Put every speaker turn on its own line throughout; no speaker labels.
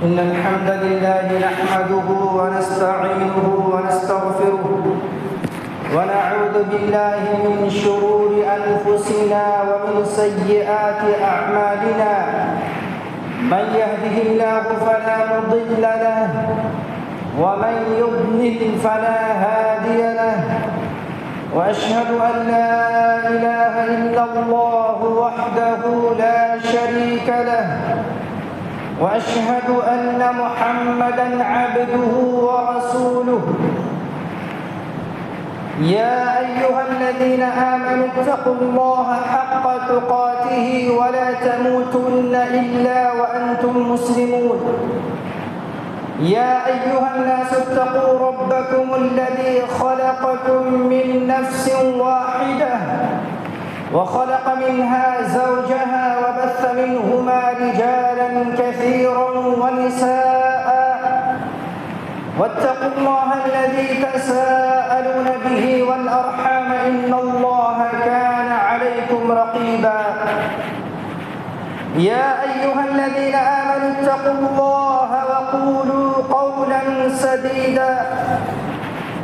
إن الحمد لله نحمده ونستعينه ونستغفره ونعوذ بالله من شرور أنفسنا ومن سيئات أعمالنا من يهده الله فلا مضل له ومن يضلل فلا هادي له وأشهد أن لا إله إلا الله وحده لا شريك له وأشهد أن محمدًا عبده ورسوله يا أيها الذين آمنوا اتقوا الله حق تقاته ولا تموتن إلا وأنتم مسلمون يا أيها الناس اتقوا ربكم الذي خلقكم من نفس واحدة وخلق منها زوجها وبث منهما رجالا كثيرا ونساء واتقوا الله الذي تساءلون به والأرحام إن الله كان عليكم رقيبا يا أيها الذين آمنوا اتقوا الله وقولوا قولا سديدا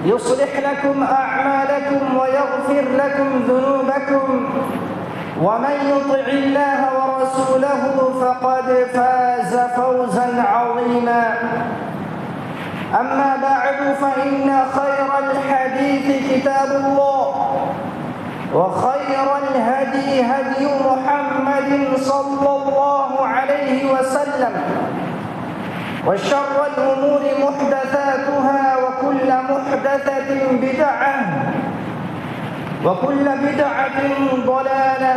يصلح لكم أعمالكم ويغفر لكم ذنوبكم ومن يطع الله ورسوله فقد فاز فوزا عظيما أما بعد فإن خير الحديث كتاب الله وخير الهدي هدي محمد صلى الله عليه وسلم وشر الأمور محدثاتها وكل محدثة بدعة وكل بدعة ضلالة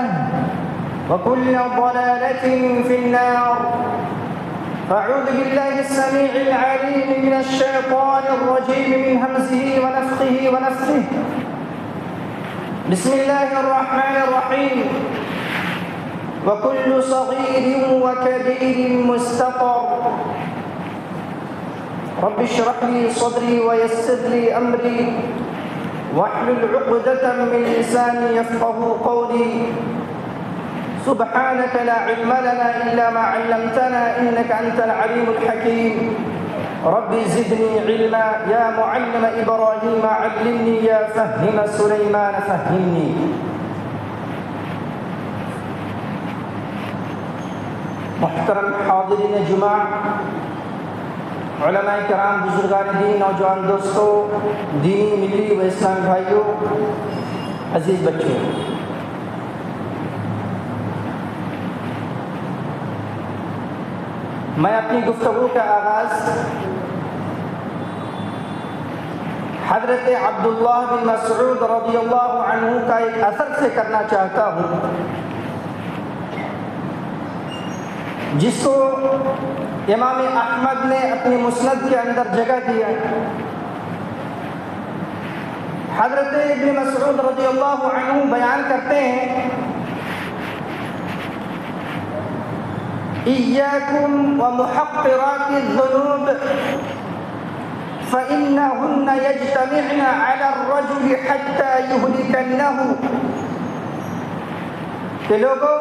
وكل ضلالة في النار فأعوذ بالله السميع العليم من الشيطان الرجيم من همزه ونفخه ونفثه بسم الله الرحمن الرحيم وكل صغير وكبير مستطر رب اشرح لي صدري ويسر لي أمري واحلل عقدة من لساني يفقه قولي سبحانك لا علم لنا إلا ما علمتنا إنك أنت العليم الحكيم رب زدني علما يا معلم إبراهيم علمني يا فهم سليمان فهمني محترم حاضرین جمعہ، علماء کرام، بزرگان دین، نوجوان دوستوں، دینی ملی و اسلامی بھائیوں، عزیز بچوں، میں اپنی گفتگو کا آغاز حضرت عبداللہ بن مسعود رضی اللہ عنہ کا ایک اثر سے کرنا چاہتا ہوں، جس کو امام احمد نے اپنی مسند کے اندر جگہ دیا۔ حضرت ابن مسعود رضی اللہ عنہ بیان کرتے ہیں، إياكم ومحقرات الذنوب فإنهن يجتمعن على الرجل حتى يهلكنه، کہ لوگوں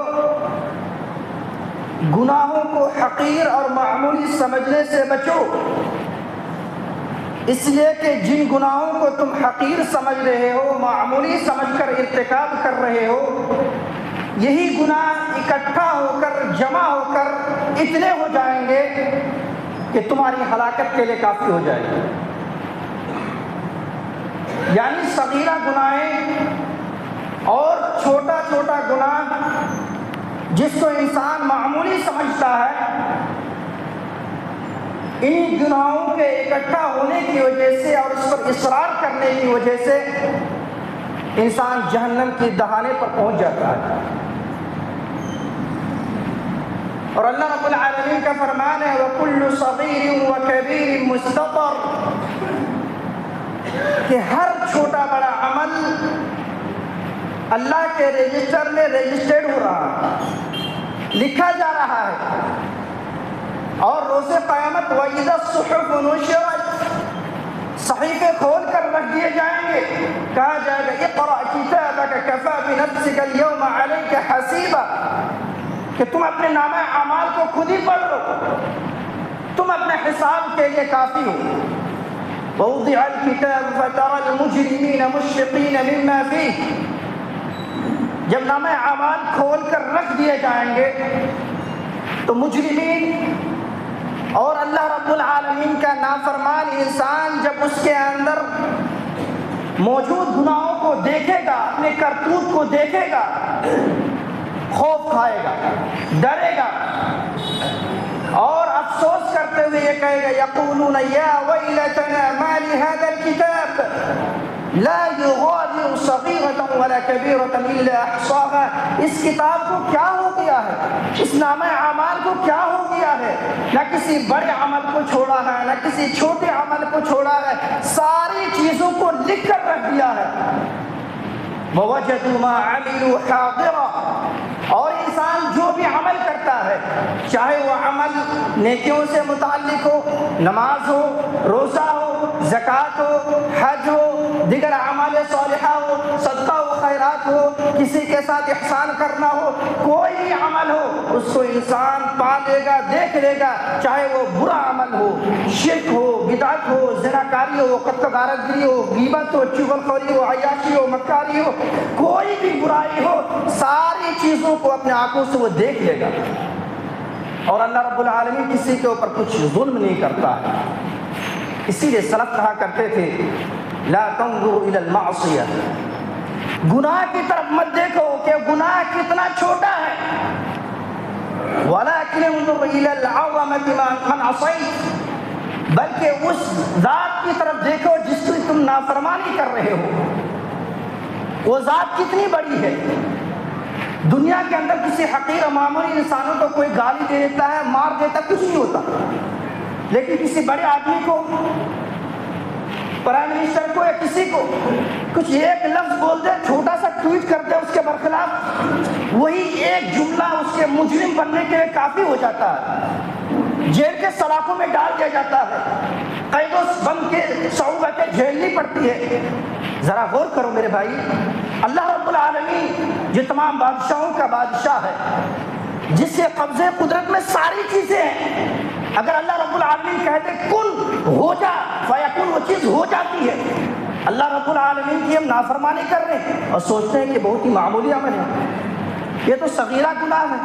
گناہوں کو حقیر اور معمولی سمجھنے سے بچو، اس لیے کہ جن گناہوں کو تم حقیر سمجھ رہے ہو، معمولی سمجھ کر ارتکاب کر رہے ہو، یہی گناہ اکٹھا ہو کر، جمع ہو کر اتنے ہو جائیں گے کہ تمہاری ہلاکت کے لیے کافی ہو جائے گی۔ یعنی صغیرہ گناہیں اور چھوٹا چھوٹا گناہ جس کو انسان معمولی سمجھتا ہے، ان گناہوں کے اکٹھا ہونے کی وجہ سے اور اس پر اصرار کرنے کی وجہ سے انسان جہنم کی دہانے پر پہنچ جاتا ہے۔ اور اللہ رب العالمین کا فرمان ہے وَكُلُّ صَغِيرٍ وَكَبِيرٍ مُسْتَطَرٍ، کہ ہر چھوٹا بڑا عمل اللہ کے رجسٹر میں رجسٹرڈ ہو رہا ہے، لکھا جا رہا ہے، اور روز قیامت وَإِذَا الصُّحُفُ نُشِرَتْ، صحیفے کھول کر رکھ دیے جائیں گے، کہا جائے گا اقرأ کتابک کفی بنفسک اليوم علیک حسیبا، کہ تم اپنے نامہ اعمال کو خود ہی پڑھ لو، تم حساب کے لیے کافی ہو۔ ووضع الكتاب فترى المجرمين مشفقين مما فيه، جب نامہ اعمال کھول کر رکھ دیے جائیں گے تو مجرمین اور اللہ رب العالمین کا نافرمان انسان جب اس کے اندر موجود گناہوں کو دیکھے گا، اپنے کرتوت کو دیکھے گا، خوف کھائے گا، ڈرے گا اور افسوس کرتے ہوئے یہ کہے گا یقولون یا ویلتنا ما لهذا الكتاب لا یغادر صغیرة ولا کبیرة الا احصاها، اس کتاب کو کیا ہو گیا ہے، اس نامہ اعمال کو کیا ہو گیا ہے، نہ کسی بڑے عمل کو چھوڑا ہے نہ کسی چھوٹے عمل کو چھوڑا ہے، ساری چیزوں کو لکھ کر رکھ دیا ہے۔ وَوَجَدُوا مَا عَمِلُوا حَاضِرًا، اور انسان جو بھی عمل کرتا ہے، چاہے وہ عمل نیکیوں سے متعلق ہو، نماز ہو، روزہ ہو، زکوٰۃ ہو، حج ہو، دیگر اعمال صالحہ ہو، صدقہ و خیرات ہو، کسی کے ساتھ احسان کرنا ہو، کوئی بھی عمل ہو اس کو انسان پا لے گا، دیکھ لے گا، چاہے وہ برا عمل ہو، شرک ہو، بدعت ہو، زناکاری ہو، قتل و غارت گری ہو، غیبت ہو، چغلخوری ہو، عیاشی ہو، مکاری ہو، کوئی بھی برائی ہو، ساری چیزوں کو اپنے آنکھوں سے وہ دیکھ لے گا۔ اور اللہ رب العالمین کسی کے اوپر کچھ ظلم نہیں کرتا ہے، اسی لیے سلف کہا کرتے تھے لا تنظر الى المعصیہ، گناہ کی طرف مت دیکھو کہ گناہ کتنا چھوٹا ہے، ولكن انظر الى العظمة من عصیت، بلکہ اس ذات کی طرف دیکھو جس کی تم نافرمانی کر رہے ہو، وہ ذات کتنی بڑی ہے۔ دنیا کے اندر کسی حقیر و معمولی انسانوں کو کوئی گالی دے دیتا ہے، مار دیتا، کچھ نہیں ہوتا، لیکن کسی بڑے آدمی کو، پرائم منسٹر کو یا کسی کو کچھ ایک لفظ بول دے، چھوٹا سا ٹویٹ کر دے اس کے برخلاف، وہی ایک جملہ اس کے مجرم بننے کے لیے کافی ہو جاتا ہے، جیل کے سلاخوں میں ڈال دیا جاتا ہے، قید و بند کے صعوبتیں جھیلنی پڑتی ہے۔ ذرا غور کرو میرے بھائی، اللہ رب العالمین جو تمام بادشاہوں کا بادشاہ ہے، جس کے قبضے قدرت میں ساری چیزیں ہیں، اگر اللہ رب العالمین کہتے کن ہو جا فیکون، وہ چیز ہو جاتی ہے۔ اللہ رب العالمین کی ہم نافرمانی کر رہے ہیں اور سوچتے ہیں کہ بہت ہی معمولی عمل ہے، یہ تو صغیرہ گناہ ہے۔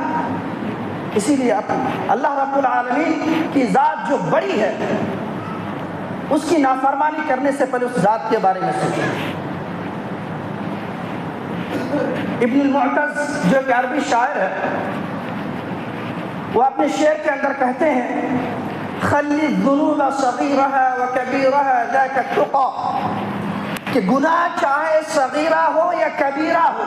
اسی لیے اللہ رب العالمین کی ذات جو بڑی ہے اس کی نافرمانی کرنے سے پہلے اس ذات کے بارے میں سوچیں۔ ابن المعتز جو ایک عربی شاعر ہے، وہ اپنے شعر کے اندر کہتے ہیں خلی الذنوب صغیرها وکبیرها ذاک التقی، کہ گناہ چاہے صغیرہ ہو یا کبیرہ ہو،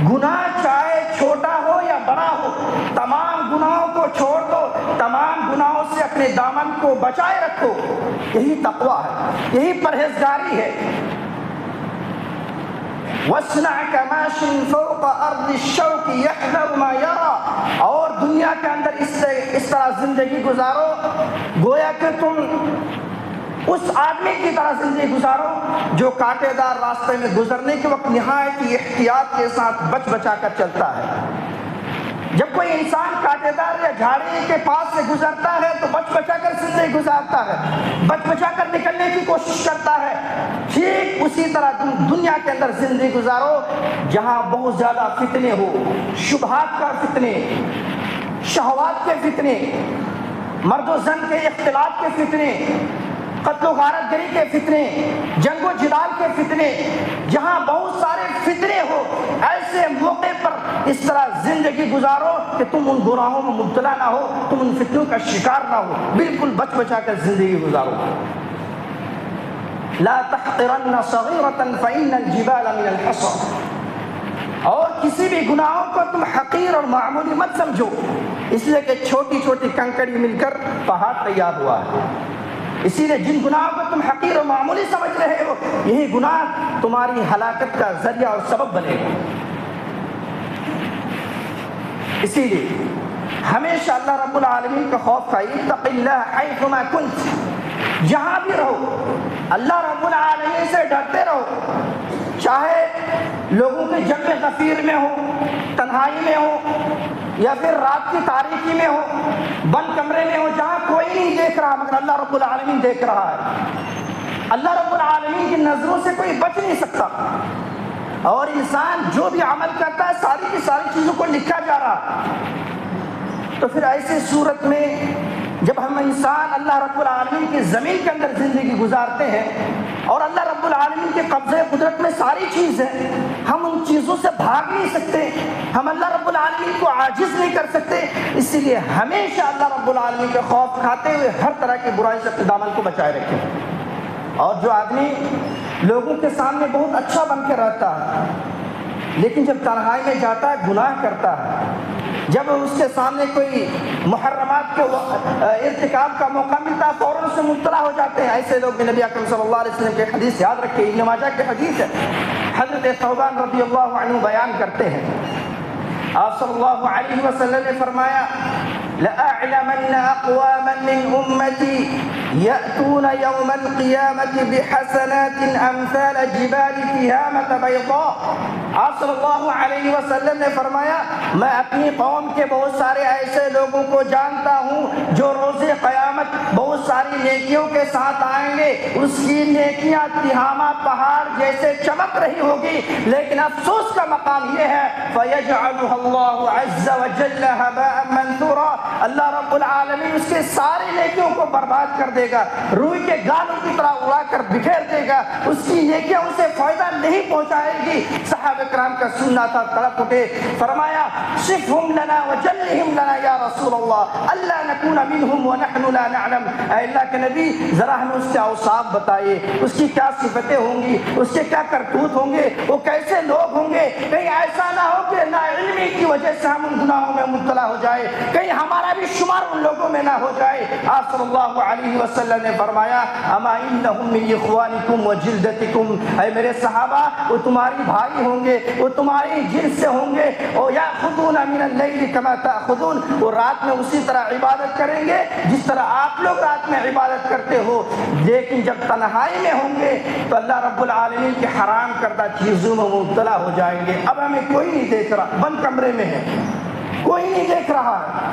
گناہ چاہے چھوٹا ہو یا بڑا ہو، تمام گناہوں کو چھوڑ دو، تمام گناہوں سے اپنے دامن کو بچائے رکھو، یہی تقویٰ ہے، یہی پرہیزگاری ہے۔ وَاصْنَعْ كَمَاشٍ فَوْقَ أَرْضِ الشَّوْكِ يَحْذَرُ مَا يَرَى، اور دنیا کے اندر اس طرح زندگی گزارو گویا کہ تم اس آدمی کی طرح زندگی گزارو جو کانٹے دار راستے میں گزرنے کے وقت نہایت ہی احتیاط کے ساتھ بچ بچا کر چلتا ہے۔ جب کوئی انسان کانٹے دار یا جھاڑی کے پاس سے گزرتا ہے تو بچ بچا کر زندگی گزارتا ہے، بچ بچا کر نکلنے کی کوشش کرتا ہے۔ ٹھیک اسی طرح تم دنیا کے اندر زندگی گزارو جہاں بہت زیادہ فتنے ہو، شبہات کا فتنے، شہوات کے فتنے، مرد و زن کے اختلاط کے فتنے، قتل و غارت گری کے فتنے، جنگ و جدال کے فتنے، جہاں بہت سارے فتنے ہو، ایسے موقع پر اس طرح زندگی گزارو کہ تم ان گناہوں میں مبتلا نہ ہو، تم ان فتنوں کا شکار نہ ہو، بالکل بچ بچا کر زندگی گزارو۔ لا تحقرن صغیرۃ فإن الجبال من الحصى، اور کسی بھی گناہوں کو تم حقیر اور معمولی مت سمجھو، اس لیے کہ چھوٹی چھوٹی کنکڑی مل کر پہاڑ تیار ہوا ہے۔ اسی لیے جن گناہوں کو تم حقیر و معمولی سمجھ رہے ہو، یہی گناہ تمہاری ہلاکت کا ذریعہ اور سبب بنے گا۔ اسی لیے ہمیشہ اللہ رب العالمین کا خوف کھائیے، اتق اللہ حیثما کنت، جہاں بھی رہو اللہ رب العالمین سے ڈرتے رہو، چاہے لوگوں کے جنب غفیر میں ہو، تنہائی میں ہو، یا پھر رات کی تاریکی میں ہو، بند کمرے میں ہو جہاں کوئی نہیں دیکھ رہا مگر اللہ رب العالمین دیکھ رہا ہے۔ اللہ رب العالمین کی نظروں سے کوئی بچ نہیں سکتا، اور انسان جو بھی عمل کرتا ہے ساری کی ساری چیزوں کو لکھا جا رہا۔ تو پھر ایسی صورت میں جب ہم انسان اللہ رب العالمین کی زمین کے اندر زندگی گزارتے ہیں اور اللہ رب العالمین کے قبضے قدرت میں ساری چیز ہے، ہم ان چیزوں سے بھاگ نہیں سکتے، ہم اللہ رب العالمین کو عاجز نہیں کر سکتے، اسی لیے ہمیشہ اللہ رب العالمین کے خوف کھاتے ہوئے ہر طرح کی برائی سے اپنے دامن کو بچائے رکھیں۔ اور جو آدمی لوگوں کے سامنے بہت اچھا بن کے رہتا ہے لیکن جب تنہائی میں جاتا ہے گناہ کرتا ہے، جب اس کے سامنے کوئی محرمات کے ارتکاب کا موقع ملتا ہے فوراً سے مبتلا ہو جاتے ہیں، ایسے لوگ بھی نبی اکرم صلی اللہ علیہ وسلم کی حدیث یاد رکھیں، ابن ماجہ کی حدیث ہے، حضرت ثوبان رضی اللہ عنہ بیان کرتے ہیں، آپ صلی اللہ علیہ وسلم نے فرمایا لَأَعْلَمَنَّ أَقْوَامًا مِّنْ أُمَّتِي يَأْتُونَ يَوْمَ الْقِيَامَةِ بِحَسَنَاتٍ أَمْثَالَ جِبَالِ تِهَامَةَ بَيْضَاءَ۔ آپ صلی اللہ علیہ وسلم نے فرمایا میں اپنی قوم کے بہت سارے ایسے لوگوں کو جانتا ہوں جو روز قیامت بہت ساری نیکیوں کے ساتھ آئیں گے، اس کی نیکیاں تہامہ پہاڑ جیسے چمک رہی ہوگی، لیکن افسوس کا مقام یہ ہے فَيَجْعَلُهَا اللَّهُ عَزَّ وَجَلَّ هَبَاءً مَنثُورًا، اللہ رب العالمین اس کے ساری نیکیوں کو برباد کر دے گا، روئی کے گالوں کی طرح اڑا کر بکھیر دے گا، اس کی نیکیاں اسے فائدہ نہیں پہنچائے گی۔ صحابہ کرام کا سننا تھا، تڑپ اٹھے، فرمایا صفهم لنا وجلهم لنا یا رسول اللہ اللہ نکون منهم ونحن لا نعلم، اے اللہ کے نبی ذرا ہمیں اس کے اوصاف بتائیے، اس کی کیا صفتیں ہوں گی، اس کے کیا کرتوت ہوں گے، وہ کیسے لوگ ہوں گے، کہیں ایسا نہ ہو کہ نا علمی کی وجہ سے ہم ان گناہوں میں مبتلا ہو جائے، کہیں ہمارا بھی شمار ان لوگوں میں نہ ہو جائے۔ آپ صلی اللہ علیہ وسلم نے فرمایا اما انہم من اخوانکم وجلدتکم، اے میرے صحابہ وہ تمہاری بھائی ہوں گے، وہ تمہاری جنس سے ہوں گے، اور یاخذون من اللیل کما تاخذون، وہ رات میں اسی طرح عبادت کریں گے جس طرح آپ لوگ رات میں عبادت کرتے ہو، لیکن جب تنہائی میں ہوں گے تو اللہ رب العالمین کے حرام کردہ چیزوں میں مبتلا ہو جائیں گے۔ اب ہمیں کوئی نہیں دیکھ رہا، بند کمرے میں ہے، کوئی نہیں دیکھ رہا ہے،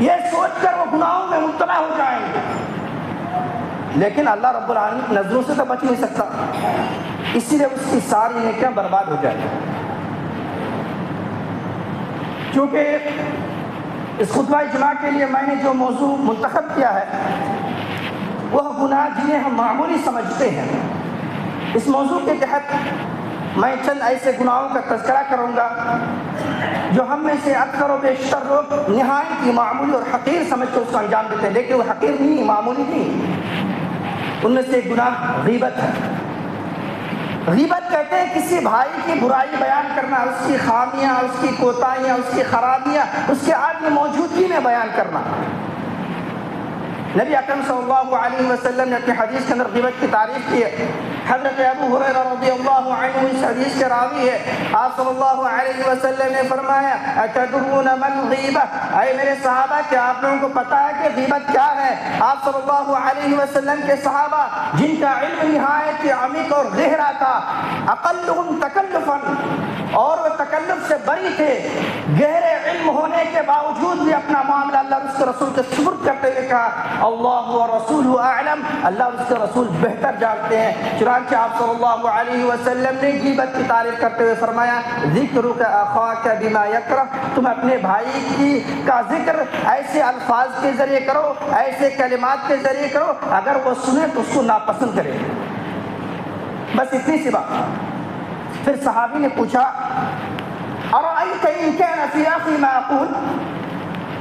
یہ سوچ کر وہ گناہوں میں مبتلا ہو جائیں گے، لیکن اللہ رب العالمین کی نظروں سے تو بچ نہیں سکتا، اسی لیے اس کی ساری نیکیاں برباد ہو جائیں گی۔ کیونکہ اس خطبہ اجماع کے لیے میں نے جو موضوع منتخب کیا ہے وہ گناہ جنہیں ہم معمولی سمجھتے ہیں، اس موضوع کے تحت میں چند ایسے گناہوں کا تذکرہ کروں گا جو ہم میں سے اکثر و بیشتر لوگ نہایت ہی معمولی اور حقیر سمجھ کر اس کو انجام دیتے ہیں، لیکن وہ حقیر نہیں، معمولی نہیں۔ ان میں سے ایک گناہ غیبت ہے۔ غیبت کہتے ہیں کسی بھائی کی برائی بیان کرنا، اس کی خامیاں، اس کی کوتاہیاں، اس کی خرابیاں اس کے عدم موجودگی میں بیان کرنا۔ نبی اکرم صلی اللہ علیہ وسلم نے اپنی حدیث کے اندر غیبت کی تعریف کی ہے۔ حضرت ابو ہریرہ رضی اللہ عنہ اس حدیث کے راوی ہے، آپ صلی اللہ علیہ وسلم نے فرمایا اتدرون من غیبہ، اے میرے صحابہ کیا آپ لوگوں کو پتا ہے کہ غیبت کیا ہے؟ آپ صلی اللہ علیہ وسلم کے صحابہ جن کا علم نہایت عمیق اور گہرا تھا، اقلهم تکلفا، اور وہ تکلف سے بری تھے، گہرے علم ہونے کے باوجود بھی اپنا معاملہ اللہ اور اس کے رسول کے سپرد کرتے ہوئے کہا اللہ و رسول اعلم، اللہ اور اس کے رسول بہتر جانتے ہیں۔ چنانچہ آپ صلی اللہ علیہ وسلم نے غیبت کی تعریف کرتے ہوئے فرمایا ذکرک اخاک بما یکرہ، تم اپنے بھائی کا ذکر ایسے الفاظ کے ذریعے کرو، ایسے کلمات کے ذریعے کرو اگر وہ سنے تو اس کو ناپسند کرے، بس اتنی سی بات۔ پھر صحابی نے پوچھا ارأیت ان کان فی اخی ما اقول،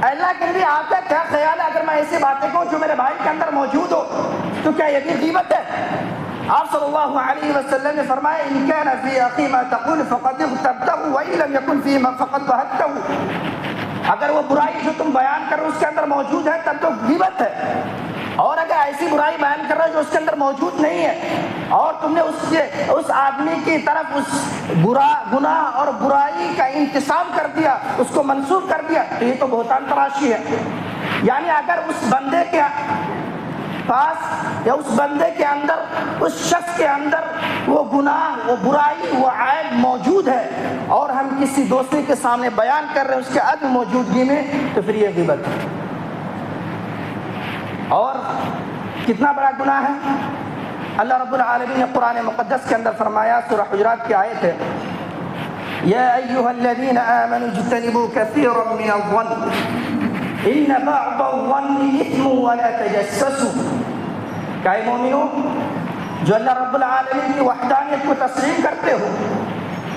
اللہ کے نبی آپ کا کیا خیال ہے اگر میں ایسی باتیں کہوں جو میرے بھائی کے اندر موجود ہو تو کیا یہ بھی غیبت ہے؟ آپ صلی اللہ علیہ وسلم نے فرمایا ان کان فی اخی ما تقول فقد اغتبتہ وان لم یکن فی ما فقد بہتہ، اگر وہ برائی جو تم بیان کر رہے ہو اس کے اندر موجود ہے تب تو غیبت ہے، اور اگر ایسی برائی بیان کر رہے ہو جو اس کے اندر موجود نہیں ہے اور تم نے اس آدمی کی طرف اس گناہ اور برائی کا انتساب کر دیا، اس کو منسوب کر دیا، تو یہ تو بہتان تراشی ہے۔ یعنی اگر اس بندے کے پاس یا اس بندے کے اندر، اس شخص کے اندر وہ گناہ، وہ برائی، وہ عیب موجود ہے اور ہم کسی دوسرے کے سامنے بیان کر رہے ہیں اس کے عدم موجودگی میں، تو پھر یہ غیبت ہے۔ اور کتنا بڑا گناہ ہے؟ اللہ رب العالمین نے قرآن مقدس کے اندر فرمایا، سورہ حجرات کی آیت ہے، یا ایھا الذین آمنوا اجتنبوا کثیرا من الظن ان بعض الظن اثم ولا تجسسوا۔ کہ اے مومنو، جو اللہ رب العالمین کی وحدانیت کو تسلیم کرتے ہو،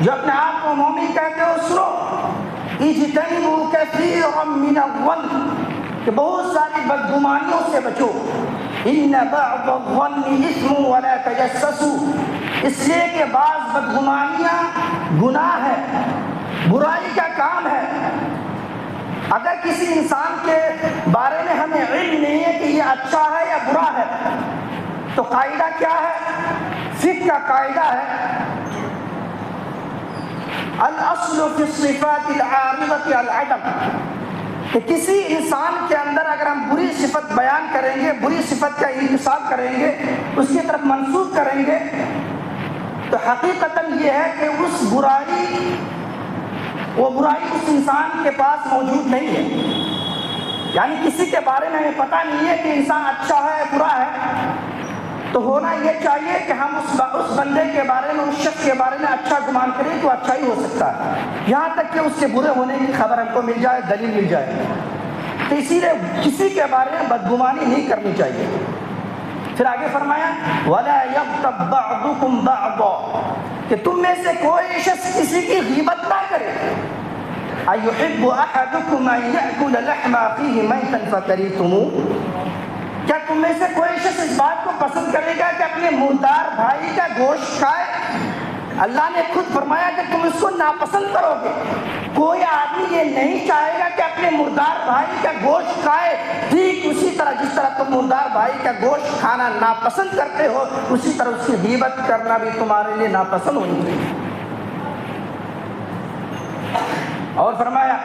جو اپنے آپ کو مومن کہتے ہو، سنو، اجتنبوا کثیرا من الظن، کہ بہت ساری بدگمانیوں سے بچو، ان بعض الظن اثم ولا تجسسوا، اس لیے کہ بعض بدگمانیاں گناہ ہے، برائی کا کام ہے۔ اگر کسی انسان کے بارے میں ہمیں علم نہیں ہے کہ یہ اچھا ہے یا برا ہے، تو قاعدہ کیا ہے؟ فقہ کا قاعدہ ہے، الاصل فی الصفات العارضۃ العدم، کہ کسی انسان کے اندر اگر ہم بری صفت بیان کریں گے، بری صفت کا انتساب کریں گے، اس کی طرف منسوب کریں گے، تو حقیقتاً یہ ہے کہ وہ برائی اس انسان کے پاس موجود نہیں ہے۔ یعنی کسی کے بارے میں ہمیں پتہ نہیں ہے کہ انسان اچھا ہے برا ہے، تو ہونا یہ چاہیے کہ ہم اس بندے کے بارے میں، اس شخص کے بارے میں اچھا گمان کریں کہ وہ اچھا ہی ہو سکتا ہے، یہاں تک کہ اس کے برے ہونے کی خبر ہم کو مل جائے، دلیل مل جائے۔ تو اسی لیے کسی کے بارے میں بدگمانی نہیں کرنی چاہیے۔ پھر آگے فرمایا وَلَا يَغْتَبْ بَعْضُكُمْ بَعْضًا، کہ تم میں سے کوئی شخص کسی کی غیبت نہ کرے۔ أَيُحِبُّ أَحَدُكُمْ أَن يَأْكُلَ لَحْمَ أَخِيهِ مَيْتًا فَكَرِهْتُمُوهُ، کیا تم میں سے کوئی شخص اس بات کو پسند کرے گا کہ اپنے مردار بھائی کا گوشت کھائے؟ اللہ نے خود فرمایا کہ تم اس کو ناپسند کرو گے۔ کوئی آدمی یہ نہیں چاہے گا کہ اپنے مردار بھائی کا گوشت کھائے، ٹھیک اسی طرح جس طرح تم مردار بھائی کا گوشت کھانا ناپسند کرتے ہو، اسی طرح اس کی غیبت کرنا بھی تمہارے لیے ناپسند ہونی چاہیے۔ اور فرمایا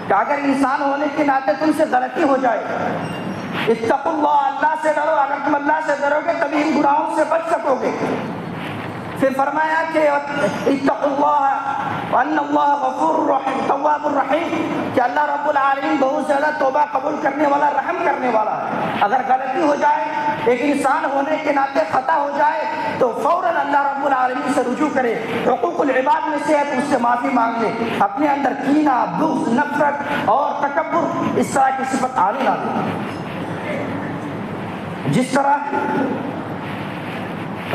کہ اگر انسان ہونے کے ناطے تم سے غلطی ہو جائے، اتقوا اللہ، اللہ سے ڈرو، اگر تم اللہ سے ڈرو گے تبھی ان گناہوں سے بچ سکو گے۔ پھر فرمایا کہ اتقوا اللہ وان اللہ غفور رحیم، تواب الرحیم، کہ اللہ رب العالمین بہت زیادہ توبہ قبول کرنے والا، رحم کرنے والا ہے۔ اگر غلطی ہو جائے، ایک انسان ہونے کے ناطے خطا ہو جائے، تو فوراً اللہ رب العالمین سے رجوع کرے۔ حقوق العباد میں سے ہے تو اس سے معافی مانگ لے، اپنے اندر کینہ، بغض، نفرت اور تکبر اس طرح کی صفت آنے نہ دے۔ جس طرح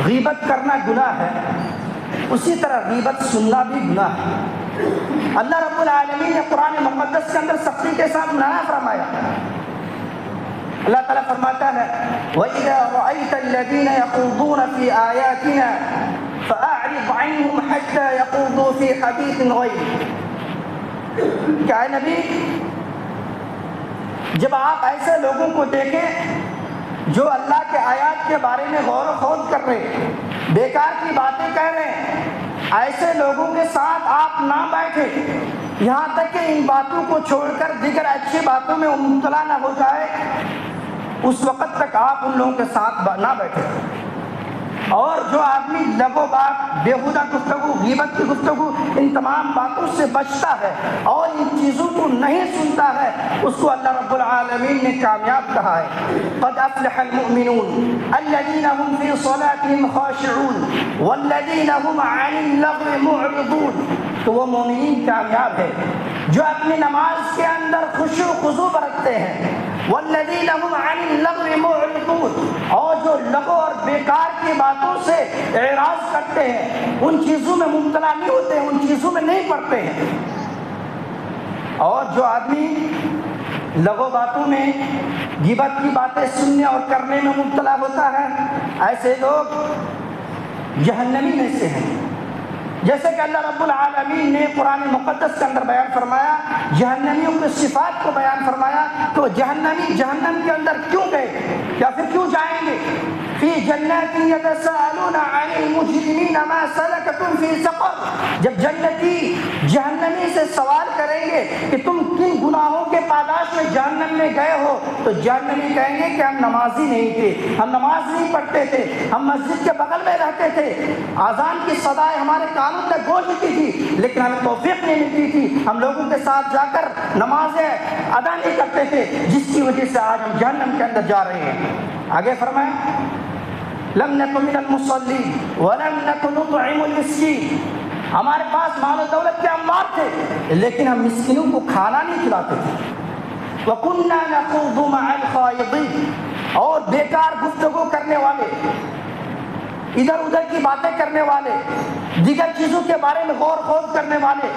غیبت کرنا گناہ ہے، اسی طرح غیبت سننا بھی گناہ ہے۔ اللہ رب العالمین نے قرآن مقدس کے اندر سختی کے ساتھ منع فرمایا۔ اللہ تعالیٰ فرماتا ہے وَإِذَا رَأَيْتَ الَّذِينَ يَخُوضُونَ فِي آيَاتِنَا فَأَعْرِضْ عَنْهُمْ حَتَّى يَخُوضُوا فِي حَدِيثٍ غَيْرِهِ، کہ اے نبی، جب آپ ایسے لوگوں کو دیکھیں جو اللہ کے آیات کے بارے میں غور و خوض کر رہے ہیں، بیکار کی باتیں کہہ رہے ہیں، ایسے لوگوں کے ساتھ آپ نہ بیٹھے یہاں تک کہ ان باتوں کو چھوڑ کر دیگر اچھی باتوں میں مبتلا نہ ہو جائے، اس وقت تک آپ ان لوگوں کے ساتھ نہ بیٹھے۔ اور جو آدمی لغو بات، بیہودہ گفتگو، غیبت کی گفتگو، ان تمام باتوں سے بچتا ہے اور ان چیزوں کو نہیں سنتا ہے، اس کو اللہ رب العالمین نے کامیاب کہا ہے۔ قد افلح المؤمنون الذین هم فی صلاتهم خاشعون والذین هم عن اللغو معرضون، تو وہ مومنین کامیاب ہے جو اپنی نماز کے اندر خشوع و خضوع برتتے ہیں، والذین هم عن اللغو معرضون، اور جو لغو اور بیکار کی باتوں سے اعراض کرتے ہیں، ان چیزوں میں مبتلا نہیں ہوتے ہیں، ان چیزوں میں نہیں پڑتے ہیں۔ اور جو آدمی لغو باتوں میں، غیبت کی باتیں سننے اور کرنے میں مبتلا ہوتا ہے، ایسے لوگ جہنمی میں سے ہیں۔ جیسے کہ اللہ رب العالمین نے قرآن مقدس کے اندر بیان فرمایا، جہنمیوں کے صفات کو بیان فرمایا، تو جہنمی جہنم کے اندر کیوں گئے یا پھر کیوں جائیں گے؟ فی جنت جنات یتساءلون عن المجرمین ما سلککم فی سقر، جب جنتی جہنمی سے سوال کریں گے کہ تم کن گناہوں کے پاداش میں جہنم میں گئے ہو، تو جہنمی کہیں گے کہ ہم نمازی نہیں تھے، ہم نماز نہیں پڑھتے تھے، ہم مسجد کے بغل میں رہتے تھے، اذان کی صدائیں ہمارے کانوں تک گونجتی تھی، لیکن ہمیں توفیق نہیں ملتی تھی، ہم لوگوں کے ساتھ جا کر نمازیں ادا نہیں کرتے تھے، جس کی وجہ سے آج ہم جہنم کے اندر جا رہے ہیں۔ آگے فرمائیں لم نکن من المصلین ولم نکن نطعم المسکین، ہمارے پاس مال و دولت کے انبار تھے لیکن ہم مسکینوں کو کھانا نہیں کھلاتے تھے۔ وَكُنَّا نَخُوضُ مَعَ الْخَائِضِينَ، اور بیکار گفتگو کرنے والے، ادھر ادھر کی باتیں کرنے والے، دیگر چیزوں کے بارے میں غور خوض کرنے والے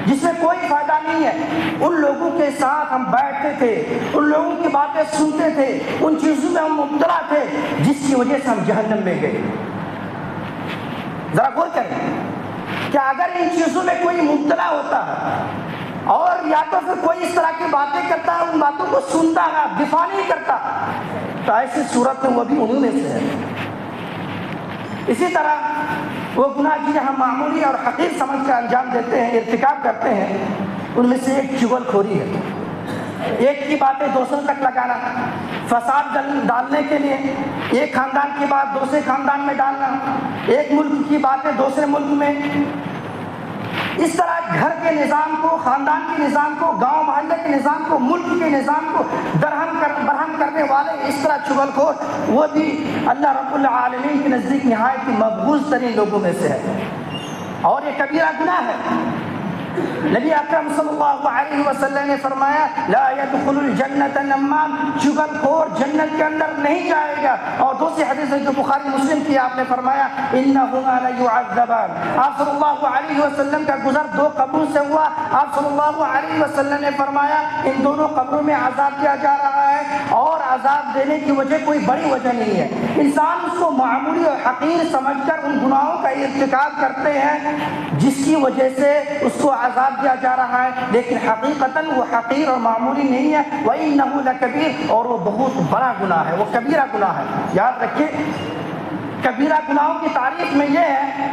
جس میں کوئی فائدہ نہیں ہے، ان لوگوں کے ساتھ ہم بیٹھتے تھے، ان لوگوں کی باتیں سنتے تھے، ان چیزوں میں ہم مبتلا تھے جس کی وجہ سے ہم جہنم میں گئے۔ ذرا غور کریں کہ اگر ان چیزوں میں کوئی مبتلا ہوتا ہے اور یا تو پھر کوئی اس طرح کی باتیں کرتا ہے، ان باتوں کو سنتا ہے، دفاع نہیں کرتا، تو ایسی صورت میں وہ بھی انہوں میں سے ہے۔ اسی طرح وہ گناہ جنہیں ہم معمولی اور حقیر سمجھ کر انجام دیتے ہیں، ارتکاب کرتے ہیں، ان میں سے ایک چغل خوری ہے، ایک کی باتیں دوسروں تک لگانا، فساد ڈالنے کے لیے ایک خاندان کی بات دوسرے خاندان میں ڈالنا، ایک ملک کی باتیں دوسرے ملک میں، اس طرح گھر کے نظام کو، خاندان کے نظام کو، گاؤں محلے کے نظام کو، ملک کے نظام کو برہم کرنے والے اس طرح چغل خور، وہ بھی اللہ رب العالمین کے نزدیک نہایت ہی مقبول ترین لوگوں میں سے ہے، اور یہ کبیرہ گناہ ہے۔ نبی اکرم صلی اللہ علیہ وسلم نے فرمایا لا يدخل الجنت نمام، چغل خور جنت کے اندر نہیں جائے گا، اور دوسری حدیث ہے جو بخاری مسلم کی، آپ نے فرمایا انہما لیعذبان، آپ صلی اللہ علیہ وسلم کا گزر دو قبروں سے ہوا، آپ صلی اللہ علیہ وسلم نے فرمایا ان دونوں قبروں میں عذاب دیا جا رہا ہے، اور عذاب دینے کی وجہ کوئی بڑی وجہ نہیں ہے، انسان اس کو معمولی اور حقیر سمجھ کر ان گناہوں کا ارتکاب کرتے ہیں جس کی وجہ سے اس کو عذاب دیا جا رہا ہے، لیکن حقیقتاً وہ حقیر اور معمولی نہیں ہے، وَإِنَّهُ لَكَبِيرٌ، اور وہ بہت بڑا گناہ ہے، وہ کبیرہ گناہ ہے۔ یاد رکھیے کبیرہ گناہوں کی تعریف میں یہ ہے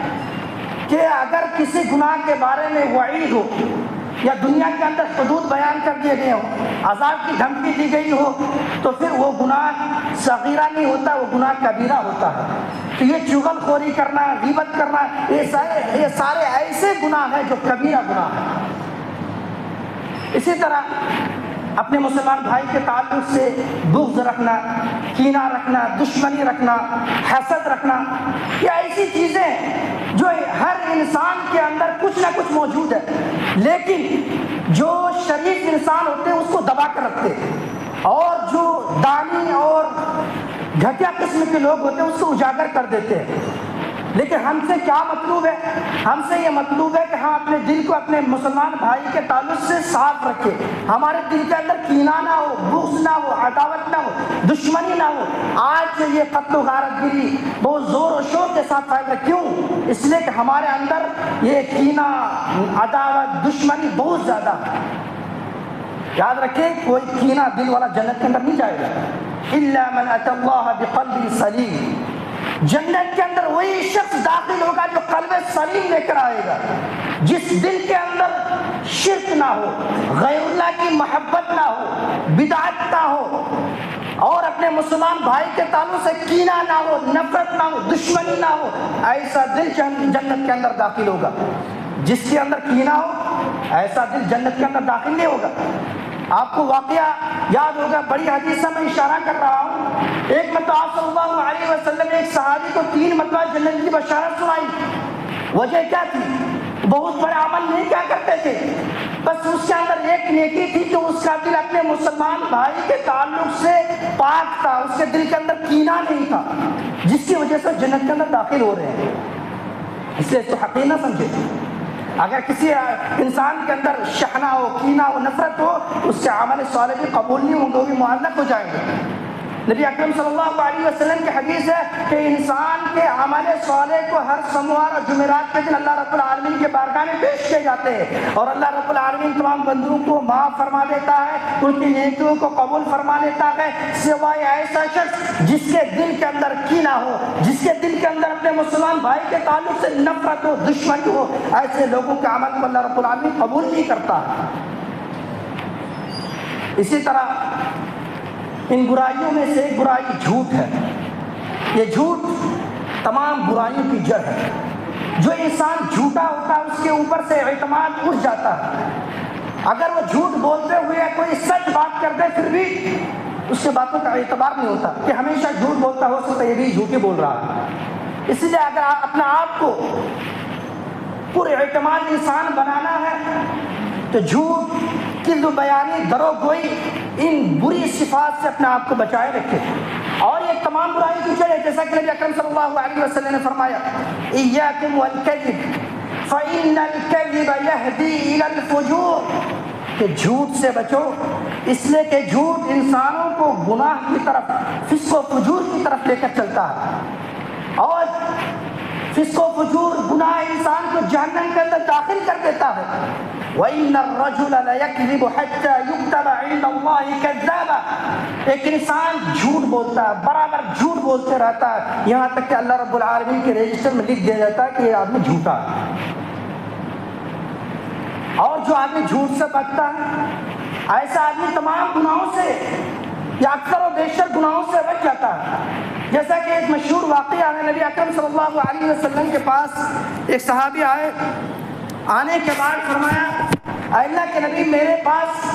کہ اگر کسی گناہ کے بارے میں وعید ہو یا دنیا کے اندر حدود بیان کر دیے گئے ہوں، عذاب کی دھمکی دی گئی ہو، تو پھر وہ گناہ صغیرہ نہیں ہوتا، وہ گناہ کبیرہ ہوتا ہے۔ تو یہ چغل خوری کرنا، غیبت کرنا، یہ سارے ایسے گناہ ہیں جو کبیرہ گناہ ہیں۔ اسی طرح اپنے مسلمان بھائی کے تعلق سے بغض رکھنا، کینہ رکھنا، دشمنی رکھنا، حسد رکھنا، یہ ایسی چیزیں جو ہر انسان کے اندر کچھ نہ کچھ موجود ہے، لیکن جو شریف انسان ہوتے ہیں اس کو دبا کر رکھتے ہیں، اور جو دانی اور گھٹیا قسم کے لوگ ہوتے ہیں اس کو اجاگر کر دیتے ہیں۔ لیکن ہم سے کیا مطلوب ہے؟ ہم سے یہ مطلوب ہے کہ ہم اپنے دل کو اپنے مسلمان بھائی کے تعلق سے صاف رکھیں، ہمارے دل کے اندر کینہ نہ ہو، بغض نہ ہو، عداوت نہ ہو، دشمنی نہ ہو۔ آج سے یہ قتل و غارت گری بہت زور و شور کے ساتھ پھیل رہی، کیوں؟ اس لیے کہ ہمارے اندر یہ کینہ، عداوت، دشمنی بہت زیادہ ہے۔ یاد رکھیں کوئی کینہ دل والا جنت کے اندر نہیں جائے گا، الا من اتى الله بقلب سلیم، جنت کے اندر وہی شخص داخل ہوگا جو قلب سلیم لے کر آئے گا، جس دل کے اندر شرک نہ ہو، غیر اللہ کی محبت نہ ہو، بدعت نہ ہو، اور اپنے مسلمان بھائی کے تعلق سے کینہ نہ ہو، نفرت نہ ہو، دشمنی نہ ہو، ایسا دل جنت کے اندر داخل ہوگا۔ جس کے اندر کینہ ہو ایسا دل جنت کے اندر داخل نہیں ہوگا۔ آپ کو واقعہ یاد ہوگا، بڑی حدیث میں اشارہ کر رہا ہوں، ایک مرتبہ آپ صلی اللہ علیہ وسلم نے ایک صحابی کو 3 مرتبہ جنت کی بشارت سنائی۔ وجہ کیا تھی؟ بہت بڑے عمل نہیں کیا کرتے تھے، بس اس کے اندر ایک نیکی تھی کہ اس کا دل اپنے مسلمان بھائی کے تعلق سے پاک تھا، اس کے دل کے اندر کینہ نہیں تھا، جس کی وجہ سے جنت کے اندر داخل ہو رہے ہیں۔ اس لیے اس کو حقیر نہ سمجھے۔ اگر کسی انسان کے اندر شحنہ ہو، کینہ ہو، نفرت ہو، اس کے عمل صالح بھی قبول نہیں ہوں گے، وہ بھی معلق ہو جائیں گے۔ نبی اکرم صلی اللہ علیہ وسلم کی حدیث ہے کہ انسان کے عمل صالح کو ہر سوموار اور جمعرات کے دن اللہ رب العالمین کے بارگاہ میں پیش کیے جاتے ہیں، اور اللہ رب العالمین تمام بندوں کو معاف فرما دیتا ہے، ان کی نیکیوں کو قبول فرما لیتا ہے، سوائے ایسا شخص جس کے دل کے اندر کینہ ہو، جس کے دل کے اندر اپنے مسلمان بھائی کے تعلق سے نفرت ہو، دشمنی ہو. ایسے لوگوں کے عمل کو اللہ رب العالمین قبول نہیں کرتا. اسی طرح ان برائیوں میں سے ایک برائی جھوٹ ہے. یہ جھوٹ تمام برائیوں کی جڑ ہے. جو انسان جھوٹا ہوتا ہے اس کے اوپر سے اعتماد اٹھ جاتا ہے. اگر وہ جھوٹ بولتے ہوئے کوئی سچ بات کر دے پھر بھی اس کے باتوں کا اعتبار نہیں ہوتا کہ ہمیشہ جھوٹ بولتا ہو سکتا ہے یہ بھی جھوٹ ہی بول رہا ہے. اس لیے اگر اپنا آپ کو پر اعتماد انسان بنانا ہے تو جھوٹ، کذب بیانی، دروغ گوئی، ان بری صفات سے اپنے آپ کو بچائے رکھے. اور یہ تمام برائی کی جڑ ہے، جیسا کہ نبی اکرم صلی اللہ علیہ وسلم نے فرمایا ایاکم والکذب فإن الکذب یہدی الی الفجور، کہ جھوٹ سے بچو اس لیے کہ جھوٹ انسانوں کو گناہ کی طرف، فسق و فجور کی طرف لے کر چلتا ہے. اور فسق و فجور، گناہ انسان کو جہنم کے اندر داخل کر دیتا ہے. وَإِنَّ الرَّجُلَ لَيَكْذِبُ حَتَّى يُكْتَبَ عِندَ اللَّهِ كَذَّابًا، ایک انسان جھوٹ بولتا ہے، برابر جھوٹ بولتے رہتا ہے، یہاں تک کہ اللہ رب العالمین کے رجسٹر میں لکھ دیا جاتا ہے کہ یہ آدمی جھوٹا ہے. اور جو آدمی جھوٹ سے بچتا ہے ایسا آدمی تمام گناہوں سے یا اکثر و بیشتر گناہوں سے بچ جاتا ہے. جیسا کہ ایک مشہور واقعہ ہے، نبی اکرم صلی اللہ علیہ وسلم کے پاس ایک صحابی آئے. آنے کے بعد فرمایا اے اللہ کے نبی، میرے پاس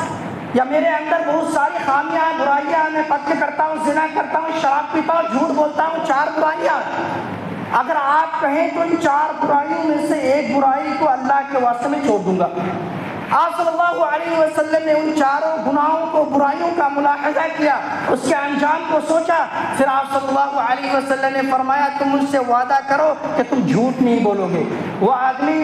یا میرے اندر بہت ساری خامیاں ہیں، برائیاں ہیں، میں قتل کرتا ہوں، زنا کرتا ہوں، شراب پیتا ہوں، جھوٹ بولتا ہوں، 4 برائیاں. اگر آپ کہیں تو ان 4 برائیوں میں سے ایک برائی کو اللہ کے واسطے میں چھوڑ دوں گا. آپ صلی اللہ علیہ وسلم نے ان 4 گناہوں کو، برائیوں کا ملاحظہ کیا، اس کے انجام کو سوچا. پھر آپ صلی اللہ علیہ وسلم نے فرمایا تم مجھ سے وعدہ کرو کہ تم جھوٹ نہیں بولو گے. وہ آدمی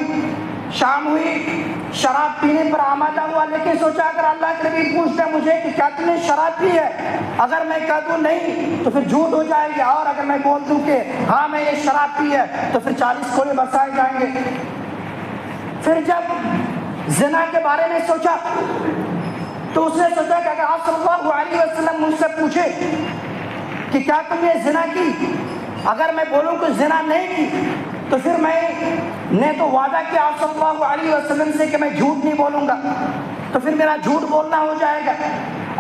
شام ہوئی، شراب پینے پر آمادہ ہوا، لیکن سوچا اگر اللہ کے نبی پوچھتے مجھے کہ کیا تم نے شراب پی ہے، اگر میں کہہ دوں نہیں تو پھر جھوٹ ہو جائے گا، اور اگر میں بول دوں کہ ہاں میں یہ شراب پی ہے تو پھر 40 کوڑے برسائے جائیں گے. پھر جب زنا کے بارے میں سوچا تو اس نے سوچا کہ اگر آپ صلی اللہ علیہ وسلم مجھ سے پوچھے کہ کیا تم نے زنا کی، اگر میں بولوں کہ زنا نہیں کی تو پھر میں نے تو وعدہ کیا آپ صلی اللہ علیہ وسلم سے کہ میں جھوٹ نہیں بولوں گا، تو پھر میرا جھوٹ بولنا ہو جائے گا.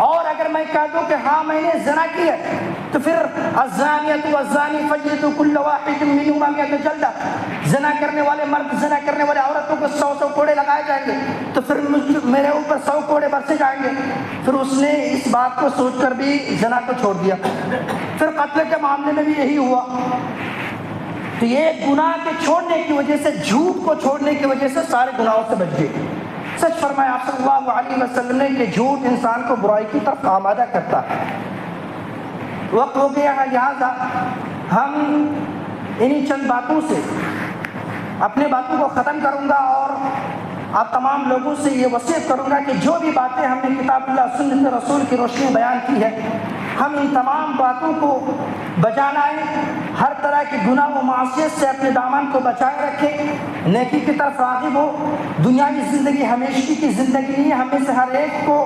اور اگر میں کہہ دوں کہ ہاں میں نے زنا کی ہے تو پھر الزانیۃ والزانی فاجلدوا کل واحد منہما 100 جلدہ، زنا کرنے والے مرد، زنا کرنے والے عورتوں کو 100 کوڑے لگائے جائیں گے، تو پھر میرے اوپر 100 کوڑے برسے جائیں گے. پھر اس نے اس بات کو سوچ کر بھی زنا کو چھوڑ دیا. پھر قتل کے معاملے میں بھی یہی ہوا. تو یہ گناہ کے چھوڑنے کی وجہ سے، جھوٹ کو چھوڑنے کی وجہ سے سارے گناہوں سے بچ گئے. سچ فرمایا آپ صلی اللہ علیہ وسلم نے کہ جھوٹ انسان کو برائی کی طرف آمادہ کرتا ہے. وقت ہو گیا ہے، لہٰذا ہم انہی چند باتوں سے اپنے باتوں کو ختم کروں گا اور آپ تمام لوگوں سے یہ وصیت کروں گا کہ جو بھی باتیں ہم نے کتاب اللہ سنت رسول کی روشنی بیان کی ہے، ہم ان تمام باتوں کو بجا لائیں، ہر طرح کی گناہ و معصیت سے اپنے دامن کو بچائے رکھیں، نیکی کی طرف راغب ہو. دنیا کی زندگی ہمیشگی کی زندگی نہیں ہے، ہمیں سے ہر ایک کو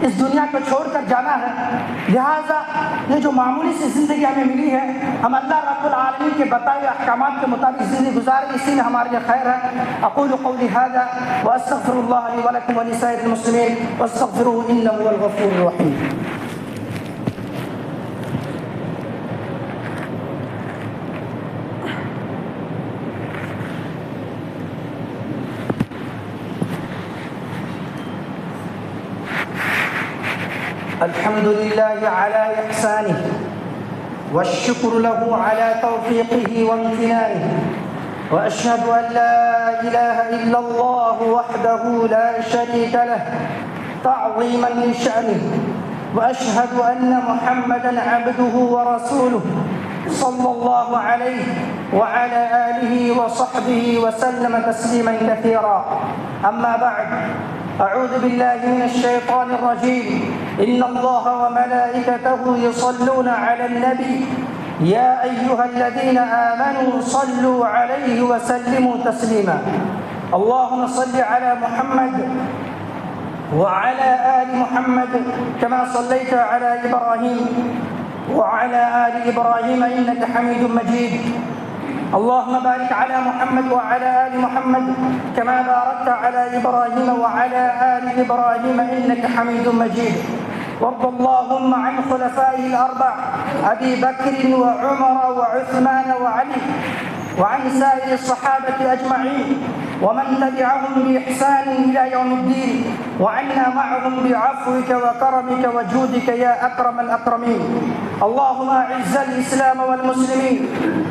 اس دنیا کو چھوڑ کر جانا ہے. لہٰذا یہ جو معمولی سی زندگی ہمیں ملی ہے، ہم اللہ رب العالمین کے بتائے ہوئے احکامات کے مطابق زندگی گزاریں، اسی میں ہمارے لیے خیر ہے. اقول قولی ھذا واستغفر اللہ لی ولکم ولسائر المسلمین واستغفروہ انہ هو الغفور الرحیم. الحمد لله على إحسانه والشكر له على توفيقه وامتنانه وأشهد أن لا إله إلا الله وحده لا شريك له تعظيما لشأنه وأشهد أن محمدا عبده ورسوله صلى الله عليه وعلى آله وصحبه وسلم تسليما كثيرا. أما بعد، أعوذ بالله من الشيطان الرجيم. إن الله وملائكته يصلون على النبي يا أيها الذين آمنوا صلوا عليه وسلموا تسليما. اللهم صل على محمد وعلى آل محمد كما صليت على إبراهيم وعلى آل إبراهيم إنك حميد مجيد. اللهم بارك على محمد وعلى آل محمد كما باركت على إبراهيم وعلى آل إبراهيم إنك حميد مجيد. وارض اللهم عن خلفائه الأربع أبي بكر وعمر وعثمان وعلي وعن سائر الصحابة أجمعين ومن تبعهم بإحسان إلى يوم الدين، وعنا معهم بعفوك وكرمك وجودك يا أكرم الأكرمين. اللهم أعز الإسلام والمسلمين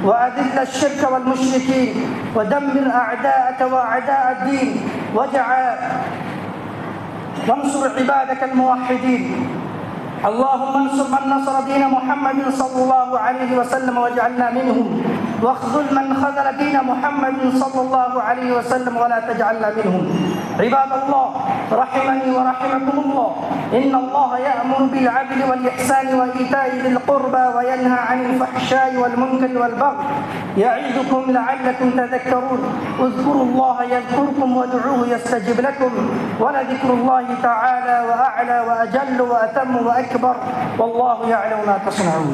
وأذل الشرك والمشركين ودمر أعداءك وأعداء الدين وانصر عبادك الموحدين. اللهم انصر من نصر دين محمد صلى الله عليه وسلم واجعلنا منهم، واخذل من خذل دين محمد صلى الله عليه وسلم ولا تجعلنا منهم. عباد الله رحمني ورحمكم الله، إن الله يأمر بالعدل والإحسان وإيتاء ذي القربى وينهى عن الفحشاء والمنكر والبغي يعظكم لعلكم تذكرون. اذكروا الله يذكركم وادعوه يستجب لكم، ولذكر الله تعالى وأعلى وأجل وأتم وأكبر، والله يعلم ما تصنعون.